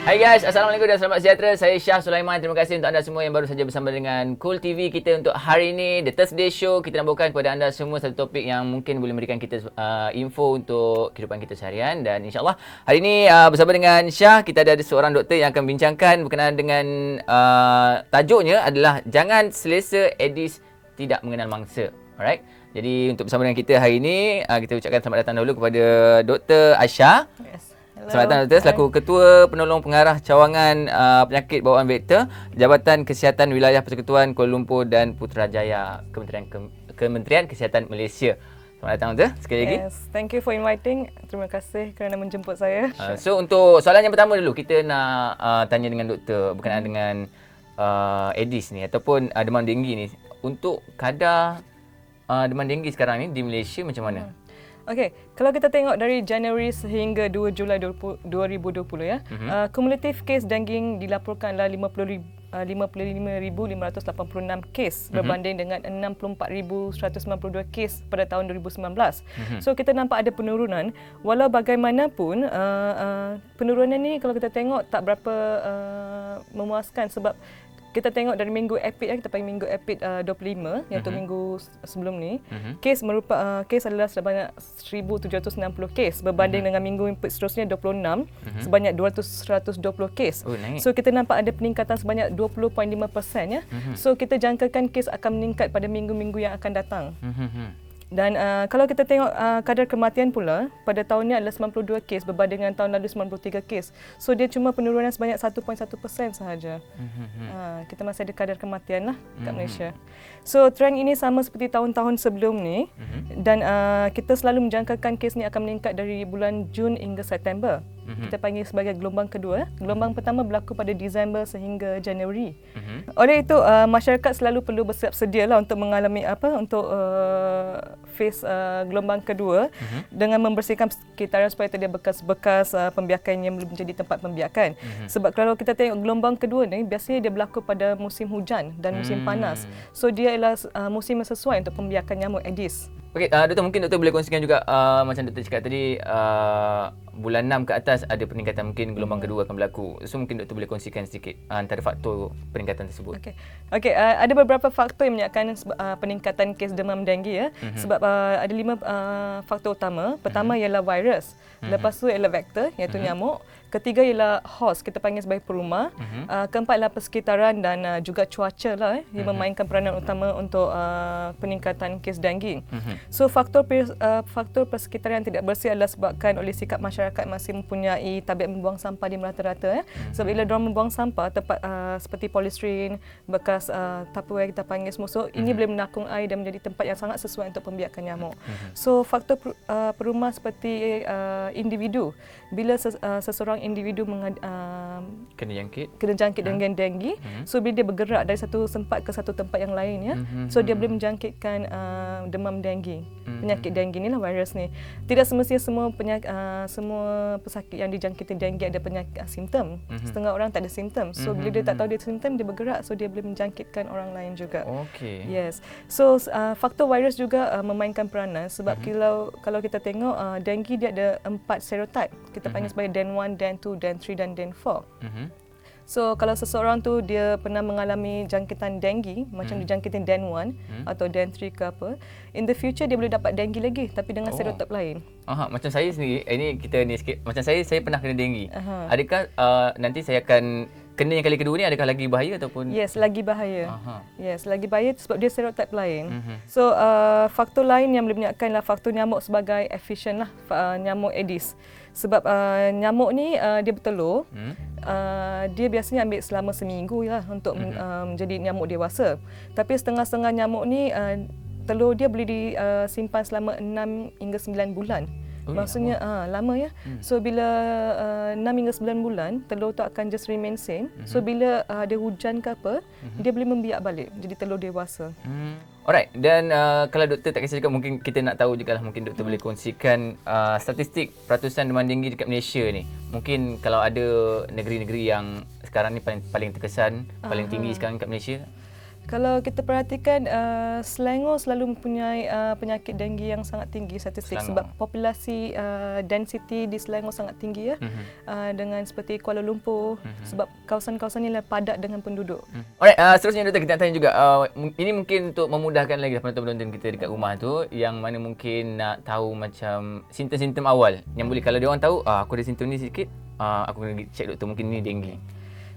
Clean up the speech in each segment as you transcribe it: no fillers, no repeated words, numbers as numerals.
Hai guys, Assalamualaikum dan selamat sejahtera. Saya Syah Sulaiman. Terima kasih untuk anda semua yang baru saja bersama dengan Cool TV kita untuk hari ini, The Thursday Show. Kita nak bawakan kepada anda semua satu topik yang mungkin boleh memberikan kita info untuk kehidupan kita seharian. Dan insyaAllah hari ini bersama dengan Syah, kita ada seorang doktor yang akan bincangkan berkenaan dengan tajuknya adalah Jangan Selesa Aedes Tidak Mengenal Mangsa. Alright. Jadi untuk bersama dengan kita hari ini, kita ucapkan selamat datang dahulu kepada Dr. Aisyah. Yes. Selamat datang Doktor, selaku Ketua Penolong Pengarah Cawangan Penyakit Bawaan Vektor Jabatan Kesihatan Wilayah Persekutuan Kuala Lumpur dan Putrajaya, Kementerian Kesihatan Malaysia. Selamat datang Doktor sekali lagi. Yes, thank you for inviting. Terima kasih kerana menjemput saya. So untuk soalan yang pertama dulu, kita nak tanya dengan Doktor berkenaan dengan Aedes ni ataupun demam denggi ni. Untuk kadar demam denggi sekarang ni di Malaysia macam mana? Okey, kalau kita tengok dari Januari sehingga 2 Julai 2020 ya, kumulatif kes dengue dilaporkan adalah 55,586 kes berbanding dengan 64,192 kes pada tahun 2019. So kita nampak ada penurunan. Walau bagaimanapun penurunan ni kalau kita tengok tak berapa memuaskan sebab kita tengok dari minggu epid kita panggil minggu epid 25 iaitu minggu sebelum ni, kes adalah sebanyak 1,760 kes berbanding dengan minggu epid seterusnya 26 sebanyak 120 kes. So kita nampak ada peningkatan sebanyak 20.5% ya. So kita jangkakan kes akan meningkat pada minggu-minggu yang akan datang. Dan kalau kita tengok kadar kematian pula, pada tahun ini adalah 92 kes berbanding dengan tahun lalu 93 kes. So dia cuma penurunan sebanyak 1.1% sahaja. Kita masih ada kadar kematian lah kat Malaysia. So trend ini sama seperti tahun-tahun sebelum ni. Dan kita selalu menjangkakan kes ni akan meningkat dari bulan Jun hingga September. Kita panggil sebagai gelombang kedua. Gelombang pertama berlaku pada Disember sehingga Januari. Oleh itu masyarakat selalu perlu bersiap sedia lah untuk mengalami untuk phase gelombang kedua dengan membersihkan sekitaran supaya tidak bekas-bekas pembiakan yang belum menjadi tempat pembiakan. Sebab kalau kita tengok gelombang kedua ni biasanya dia berlaku pada musim hujan dan musim panas. So dia ialah musim yang sesuai untuk pembiakan nyamuk Aedes. Okey, Doktor, mungkin Doktor boleh kongsikan juga macam Doktor cakap tadi, bulan 6 ke atas ada peningkatan, mungkin gelombang kedua akan berlaku. So mungkin Doktor boleh kongsikan sedikit antara faktor peningkatan tersebut. Okey, ada beberapa faktor yang menyebabkan peningkatan kes demam denggi ya. Sebab ada 5 faktor utama. Pertama ialah virus, lepas tu ialah vektor iaitu nyamuk. Ketiga ialah host, kita panggil sebagai perumah. Keempat ialah persekitaran dan juga cuaca lah yang memainkan peranan utama untuk peningkatan kes denggi. So faktor persekitaran yang tidak bersih adalah sebabkan oleh sikap masyarakat masih mempunyai tabiat membuang sampah di merata-rata. Sebab bila diorang membuang sampah tempat seperti polystyrene, bekas tupperware kita panggil semua, so ini boleh menakung air dan menjadi tempat yang sangat sesuai untuk pembiakan nyamuk. So faktor perumah seperti individu, bila seseorang individu kena jangkit dengan denggi, so bila dia bergerak dari satu tempat ke satu tempat yang lain ya, so dia boleh menjangkitkan demam denggi. Penyakit denggi ni lah virus ni. Tidak semestinya semua pesakit yang dijangkiti denggi ada simptom. Setengah orang tak ada simptom. So bila dia tak tahu dia simptom, dia bergerak, so dia boleh menjangkitkan orang lain juga. Yes. So faktor virus juga memainkan peranan sebab kalau kita tengok denggi dia ada 4 serotype. Kita panggil sebagai DEN 1, DEN 2, DEN 3 dan DEN 4. So kalau seseorang tu dia pernah mengalami jangkitan denggi, macam dijangkitin DEN 1 atau DEN 3 ke apa, in the future dia boleh dapat denggi lagi tapi dengan serotip lain. Macam saya sendiri, ini kita ni sikit, macam saya pernah kena denggi. Adakah nanti saya akan kena yang kali kedua ni, adakah lagi bahaya ataupun? Yes, lagi bahaya. Yes, lagi bahaya sebab dia serotip lain. So faktor lain yang boleh menyebabkan lah faktor nyamuk sebagai efisien lah, nyamuk Aedes. Sebab nyamuk ni dia bertelur, dia biasanya ambil selama seminggu lah untuk menjadi nyamuk dewasa. Tapi setengah-setengah nyamuk ni telur dia boleh disimpan selama 6 hingga 9 bulan. Maksudnya lama ya. So bila 6 hingga 9 bulan telur tu akan just remain same. So bila ada hujan ke apa, dia boleh membiak balik jadi telur dewasa. Alright, dan kalau doktor tak kisah juga, mungkin kita nak tahu juga lah, mungkin doktor boleh kongsikan statistik peratusan demam denggi dekat Malaysia ni. Mungkin kalau ada negeri-negeri yang sekarang ni paling terkesan, paling tinggi sekarang dekat Malaysia. Kalau kita perhatikan, Selangor selalu mempunyai penyakit denggi yang sangat tinggi statistik sebab populasi density di Selangor sangat tinggi ya. Dengan seperti Kuala Lumpur sebab kawasan-kawasan ini padat dengan penduduk. Alright, seterusnya Doktor, kita nak tanya juga, ini mungkin untuk memudahkan lagi penonton-penonton kita dekat rumah tu yang mana mungkin nak tahu macam simptom-simptom awal yang boleh, kalau dia orang tahu aku ada simptom ni sikit, aku kena check doktor, mungkin ni denggi.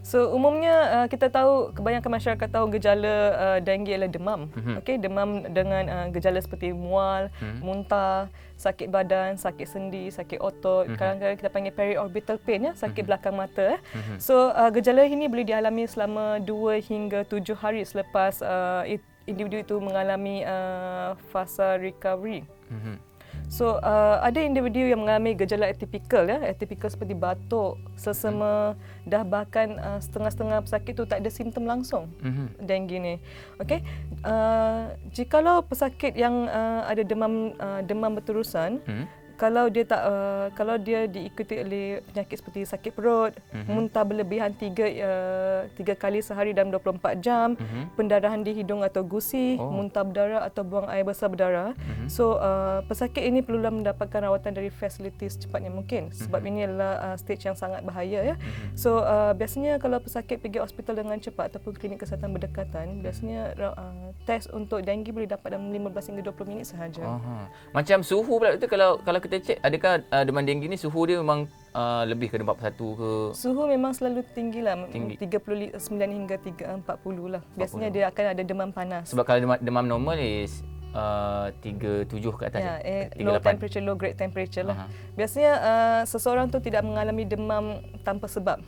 So umumnya kita tahu, kebanyakan masyarakat tahu gejala denggi adalah demam. Okey, demam dengan gejala seperti mual, muntah, sakit badan, sakit sendi, sakit otot, kadang-kadang kita panggil periorbital pain ya, sakit belakang mata. So gejala ini boleh dialami selama 2 hingga 7 hari selepas individu itu mengalami fasa recovery. So ada individu yang mengalami gejala atipikal ya, atipikal seperti batuk, selsema, dah bahkan setengah-setengah pesakit tu tak ada simptom langsung denggi ni. Okey. Jikalau pesakit yang ada demam berterusan, kalau dia diikuti oleh penyakit seperti sakit perut, muntah berlebihan 3 kali sehari dalam 24 jam, pendarahan di hidung atau gusi, muntah berdarah atau buang air besar berdarah. So pesakit ini perlulah mendapatkan rawatan dari fasiliti secepatnya mungkin sebab ini adalah stage yang sangat bahaya ya. So biasanya kalau pesakit pergi hospital dengan cepat ataupun klinik kesihatan berdekatan, biasanya test untuk denggi boleh dapat dalam 15 hingga 20 minit sahaja. Macam suhu pula tu, kalau kita cek, adakah demam denggi ni suhu dia memang lebih ke 41 ke? Suhu memang selalu tinggi lah, 39 hingga 40 lah. Biasanya 40. Dia akan ada demam panas. Sebab kalau demam normal is 37 ke atas. Low temperature, low grade temperature lah. Biasanya seseorang tu tidak mengalami demam tanpa sebab.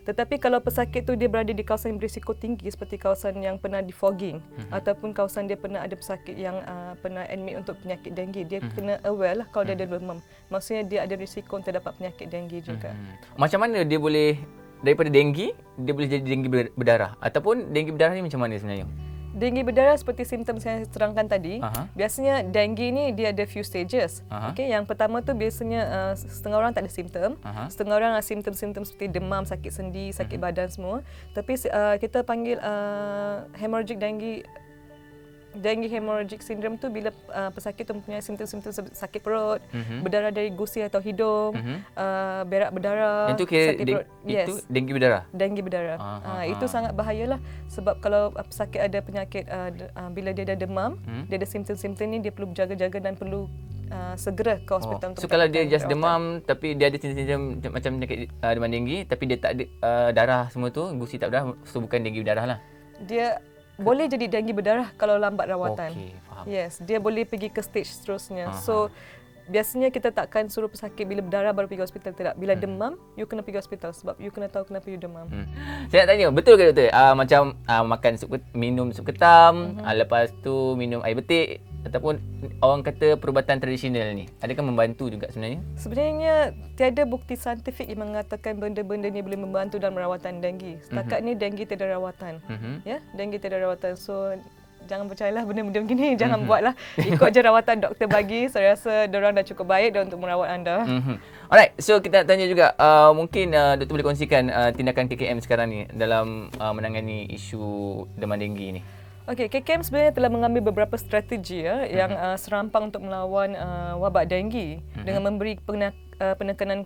Tetapi kalau pesakit tu dia berada di kawasan yang berisiko tinggi seperti kawasan yang pernah di fogging ataupun kawasan dia pernah ada pesakit yang pernah admit untuk penyakit denggi, dia kena aware lah kalau dia ada demam. Maksudnya dia ada risiko untuk dapat penyakit denggi juga. Macam mana dia boleh daripada denggi dia boleh jadi denggi berdarah, ataupun denggi berdarah ni macam mana sebenarnya? Denggi berdarah seperti simptom saya terangkan tadi, biasanya denggi ni dia ada few stages. Okey, yang pertama tu biasanya setengah orang tak ada simptom, setengah orang ada simptom-simptom seperti demam, sakit sendi, sakit badan semua. Tapi kita panggil hemorrhagic dengue hemorrhagic syndrome tu bila pesakit tu mempunyai simptom-simptom sakit perut, berdarah dari gusi atau hidung, berak berdarah. Itu kira itu denggi berdarah. Denggi berdarah. Itu sangat bahayalah sebab kalau pesakit ada penyakit bila dia ada demam, dia ada simptom-simptom ni, dia perlu berjaga-jaga dan perlu segera ke hospital. So kalau dia just demam tapi dia ada simptom macam penyakit demam denggi tapi dia tak ada darah semua tu, gusi tak berdarah, so bukan denggi berdarah lah. Dia boleh jadi denggi berdarah kalau lambat rawatan. Okey, faham. Yes, dia boleh pergi ke stage seterusnya. So biasanya kita takkan suruh pesakit bila berdarah baru pergi hospital, tidak. Bila demam, you kena pergi hospital sebab you kena tahu kenapa you demam. Saya nak tanya, betul ke doktor? Macam makan minum sup ketam, lepas tu minum air betik, ataupun orang kata perubatan tradisional ni, adakah membantu juga sebenarnya? Sebenarnya tiada bukti saintifik yang mengatakan benda-benda ni boleh membantu dalam rawatan denggi. Setakat ni denggi tiada rawatan. Ya, denggi tiada rawatan. So jangan percayalah benda-benda begini, jangan buatlah. Ikut je rawatan doktor bagi. Saya rasa diorang dah cukup baik dah untuk merawat anda. Alright, so kita nak tanya juga, mungkin doktor boleh kongsikan tindakan KKM sekarang ni dalam menangani isu demam denggi ni. Okey, KKM sebenarnya telah mengambil beberapa strategi yang serampang untuk melawan wabak denggi dengan memberi penekanan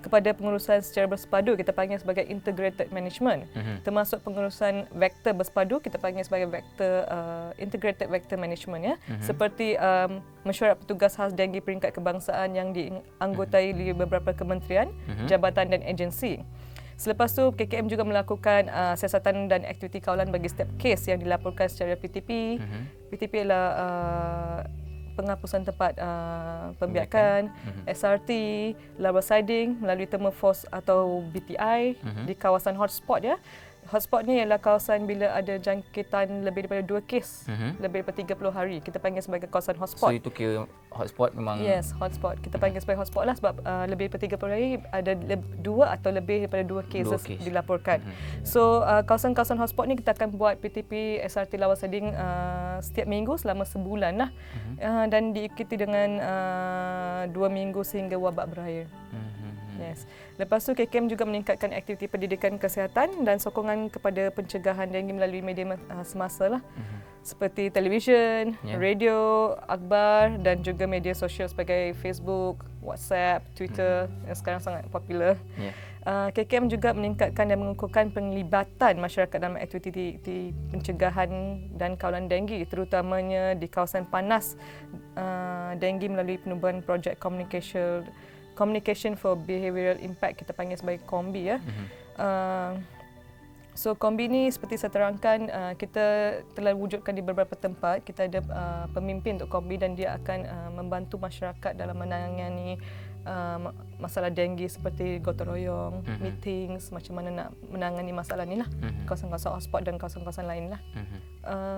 kepada pengurusan secara bersepadu, kita panggil sebagai integrated management, termasuk pengurusan vektor bersepadu, kita panggil sebagai vektor integrated vector management ya, seperti mesyuarat petugas khas denggi peringkat kebangsaan yang dianggotai oleh beberapa kementerian, jabatan dan agensi. Selepas tu KKM juga melakukan siasatan dan aktiviti kawalan bagi setiap kes yang dilaporkan secara PTP. PTP adalah penghapusan tempat pembiakan, SRT, larva siding melalui thermal force atau BTI di kawasan hotspot ya. Hotspot ni ialah kawasan bila ada jangkitan lebih daripada 2 kes lebih daripada 30 hari. Kita panggil sebagai kawasan hotspot. So itu kira hotspot memang? Yes, hotspot. Kita panggil sebagai hotspot lah sebab lebih daripada 30 hari ada 2 atau lebih daripada 2 cases dilaporkan. So kawasan-kawasan hotspot ni kita akan buat PTP, SRT, larva siding setiap minggu selama sebulan lah. Dan diikuti dengan 2 minggu sehingga wabak berakhir. Yes. Lepas tu KKM juga meningkatkan aktiviti pendidikan kesihatan dan sokongan kepada pencegahan denggi melalui media semasa lah. Seperti televisyen, radio, akhbar dan juga media sosial sebagai Facebook, WhatsApp, Twitter yang sekarang sangat popular. KKM juga meningkatkan dan mengukuhkan penglibatan masyarakat dalam aktiviti pencegahan dan kawalan denggi, terutamanya di kawasan panas denggi melalui penubuhan projek Communication for Behavioural Impact, kita panggil sebagai KOMBI ya. So KOMBI ni seperti saya terangkan, kita telah wujudkan di beberapa tempat. Kita ada pemimpin untuk KOMBI dan dia akan membantu masyarakat dalam menangani masalah denggi seperti gotong royong, meetings, macam mana nak menangani masalah ni lah, kawasan-kawasan hotspot dan kawasan-kawasan lain lah.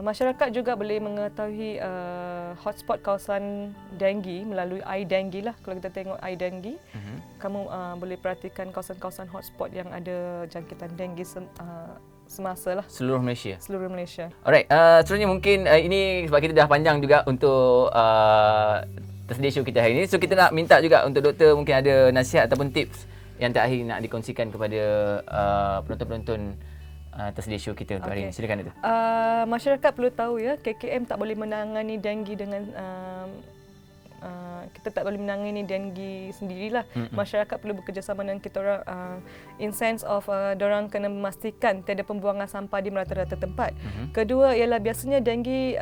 Masyarakat juga boleh mengetahui hotspot kawasan denggi melalui iDenggi lah. Kalau kita tengok iDenggi, kamu boleh perhatikan kawasan-kawasan hotspot yang ada jangkitan denggi semasa lah. Seluruh Malaysia. Seluruh Malaysia. Alright, seterusnya mungkin ini sebab kita dah panjang juga untuk tersedia show kita hari ini. So kita nak minta juga untuk doktor mungkin ada nasihat ataupun tips yang terakhir nak dikongsikan kepada penonton-penonton tersedia show kita untuk hari ini. Silakan doktor. Masyarakat perlu tahu ya, KKM tak boleh menangani denggi dengan kita tak boleh menangani denggi sendirilah. Masyarakat perlu bekerjasama dengan kita orang in sense of diorang kena memastikan tiada pembuangan sampah di merata-rata tempat. Kedua ialah biasanya denggi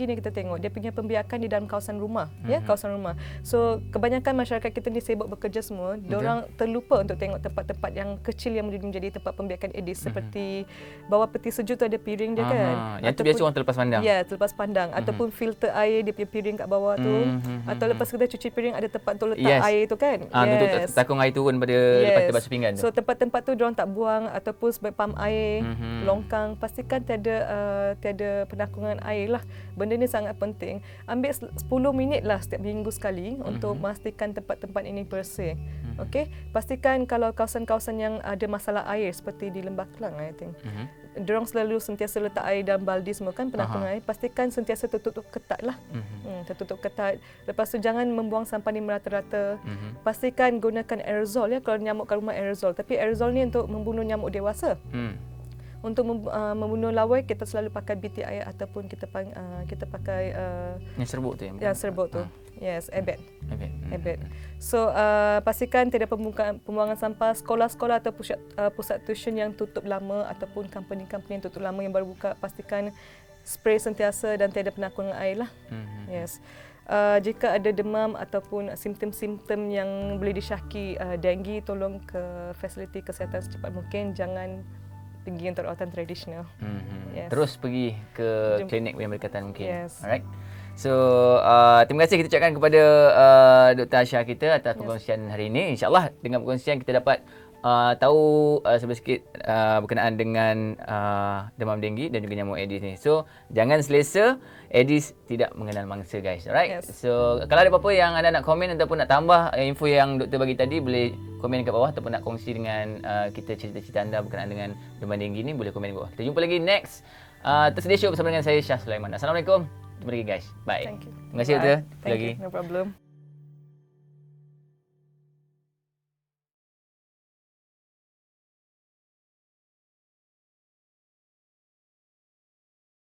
ni kita tengok dia punya pembiakan di dalam kawasan rumah, ya, kawasan rumah. So kebanyakan masyarakat kita ni sibuk bekerja semua, diorang terlupa untuk tengok tempat-tempat yang kecil yang menjadi tempat pembiakan Aedes, seperti bawah peti sejuk tu ada piring dia kan. Yang tu biasa orang terlepas pandang. Ya, terlepas pandang ataupun filter air dia punya piring kat bawah tu. Atau lepas kita cuci piring ada tempat untuk letak air tu kan. Untuk takung air turun pada lepas kita basuh pinggan tu. So tempat-tempat tu diorang tak buang ataupun sebagai pam air, longkang, pastikan tiada penakungan air lah. Benda ni sangat penting. Ambil 10 minit lah setiap minggu sekali untuk memastikan tempat-tempat ini bersih. Okey, pastikan kalau kawasan-kawasan yang ada masalah air seperti di Lembah Kelang, I think. Diorang selalu sentiasa letak air dalam baldi semua kan, penakungan air. Pastikan sentiasa tertutup ketat lah. Tertutup ketat. Lepas tu jangan membuang sampah ni merata-rata. Pastikan gunakan aerosol ya, kalau nyamuk kat rumah aerosol. Tapi aerosol ni untuk membunuh nyamuk dewasa. Untuk membunuh lawai kita selalu pakai BT air ataupun kita pakai yang serbuk tu yang serbuk tu. Yes, ABET. So pastikan tidak pembuangan sampah. Sekolah-sekolah atau pusat tuition yang tutup lama ataupun company-company yang tutup lama yang baru buka, pastikan spray sentiasa dan tiada penakungan air lah. Yes. Jika ada demam ataupun simptom-simptom yang boleh disyaki denggi, tolong ke fasiliti kesihatan secepat mungkin. Jangan pergi untuk rawatan tradisional. Terus pergi ke klinik yang berdekatan mungkin. Yes. Alright. So, terima kasih kita ucapkan kepada Dr. Aisyah kita atas perkongsian hari ini. InsyaAllah dengan perkongsian kita dapat tahu sedikit berkenaan dengan demam denggi dan juga nyamuk Aedes ni. So, jangan selesa, Aedes tidak mengenal mangsa guys. Alright. Yes. So, kalau ada apa-apa yang anda nak komen ataupun nak tambah info yang doktor bagi tadi, boleh komen kat bawah ataupun nak kongsi dengan kita cerita-cerita anda berkenaan dengan demam denggi ni, boleh komen di bawah. Kita jumpa lagi next tersedia show bersama dengan saya Syah Sulaiman. Assalamualaikum. Jumpa lagi guys. Bye. Thank you. Terima kasih doktor. Thank you. No problem.